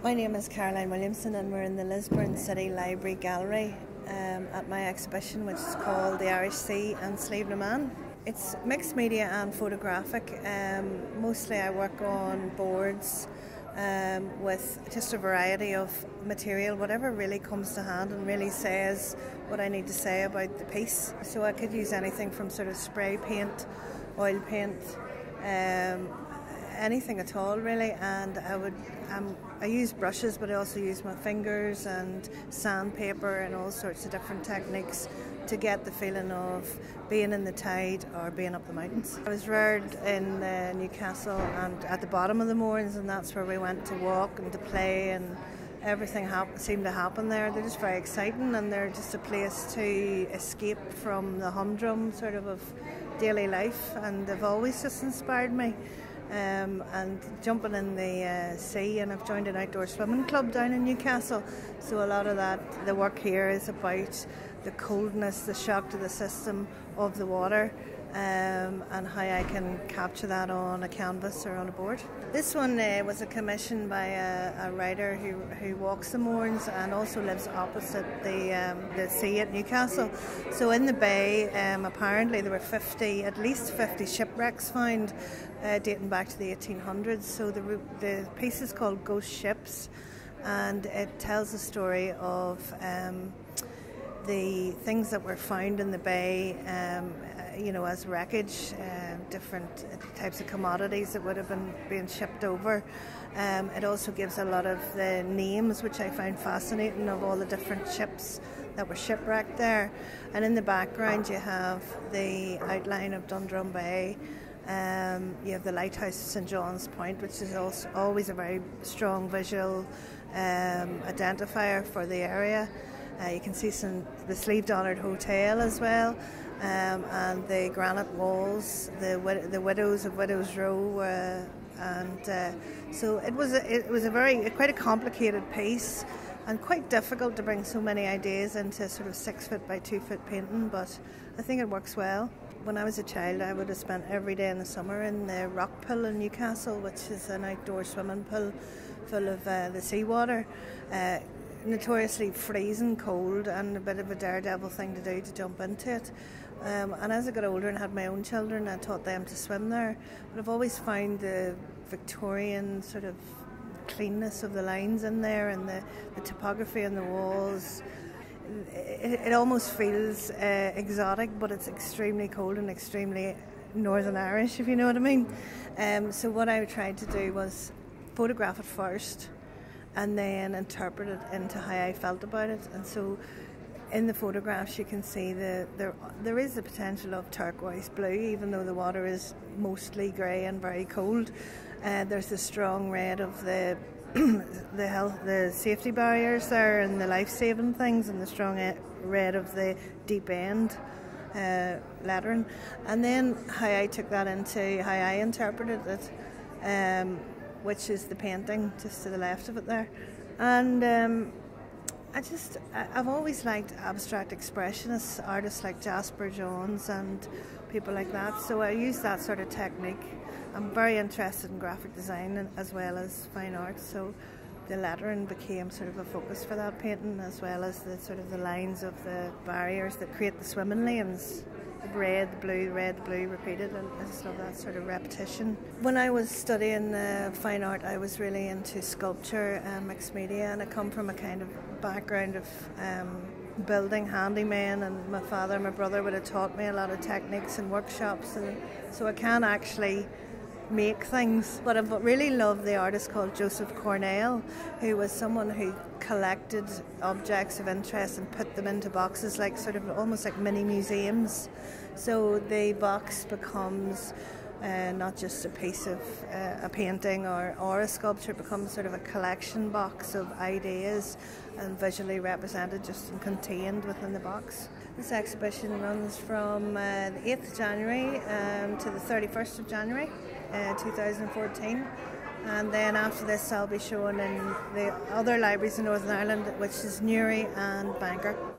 My name is Caroline Williamson and we're in the Lisburn City Library Gallery at my exhibition, which is called the Irish Sea and Slievenaman. It's mixed media and photographic. Mostly I work on boards with just a variety of material, whatever really comes to hand and really says what I need to say about the piece. So I could use anything from sort of spray paint, oil paint, anything at all really, and I use brushes, but I also use my fingers and sandpaper and all sorts of different techniques to get the feeling of being in the tide or being up the mountains. I was reared in Newcastle and at the bottom of the moorings, and that's where we went to walk and to play, and everything seemed to happen there. They're just very exciting, and they're just a place to escape from the humdrum sort of daily life, and they've always just inspired me. And jumping in the sea, and I've joined an outdoor swimming club down in Newcastle, so a lot of the work here is about the coldness, the shock to the system of the water, and how I can capture that on a canvas or on a board. This one was a commission by a writer who walks the moorings and also lives opposite the sea at Newcastle. So in the bay, apparently there were at least 50 shipwrecks found dating back to the 1800s. So the piece is called Ghost Ships, and it tells the story of the things that were found in the bay, as wreckage, different types of commodities that would have been being shipped over. It also gives a lot of the names, which I find fascinating, of all the different ships that were shipwrecked there. And in the background you have the outline of Dundrum Bay. You have the lighthouse of St John's Point, which is also always a very strong visual identifier for the area. You can see the Sleeve Donard Hotel as well, and the granite walls, the Widows of Widows Row, so it was quite a complicated piece, and quite difficult to bring so many ideas into sort of 6 foot by 2 foot painting, but I think it works well. When I was a child, I would have spent every day in the summer in the rock pool in Newcastle, which is an outdoor swimming pool full of the seawater. Notoriously freezing cold, and a bit of a daredevil thing to do to jump into it. And as I got older and had my own children, I taught them to swim there. But I've always found the Victorian sort of cleanness of the lines in there, and the topography on the walls. It almost feels exotic, but it's extremely cold and extremely Northern Irish, if you know what I mean. So what I tried to do was photograph it first, and then interpret it into how I felt about it. And so in the photographs you can see there is the potential of turquoise blue, even though the water is mostly grey and very cold. There's the strong red of the safety barriers there and the life-saving things, and the strong red of the deep end lettering. And then how I took that into how I interpreted it, which is the painting just to the left of it there. And I've always liked abstract expressionists, artists like Jasper Johns and people like that, so I use that sort of technique. I'm very interested in graphic design as well as fine art, so the lettering became sort of a focus for that painting, as well as the sort of the lines of the barriers that create the swimming lanes. Red, blue, repeated, and I just love that sort of repetition. When I was studying fine art, I was really into sculpture and mixed media, and I come from a kind of background of building handyman, and my father and my brother would have taught me a lot of techniques and workshops, and so I can actually make things. But I've really loved the artist called Joseph Cornell, who was someone who collected objects of interest and put them into boxes, like sort of almost like mini museums. So the box becomes not just a piece of a painting or a sculpture, it becomes sort of a collection box of ideas, and visually represented just and contained within the box. This exhibition runs from the 8th of January to the 31st of January 2014, and then after this I'll be showing in the other libraries in Northern Ireland, which is Newry and Bangor.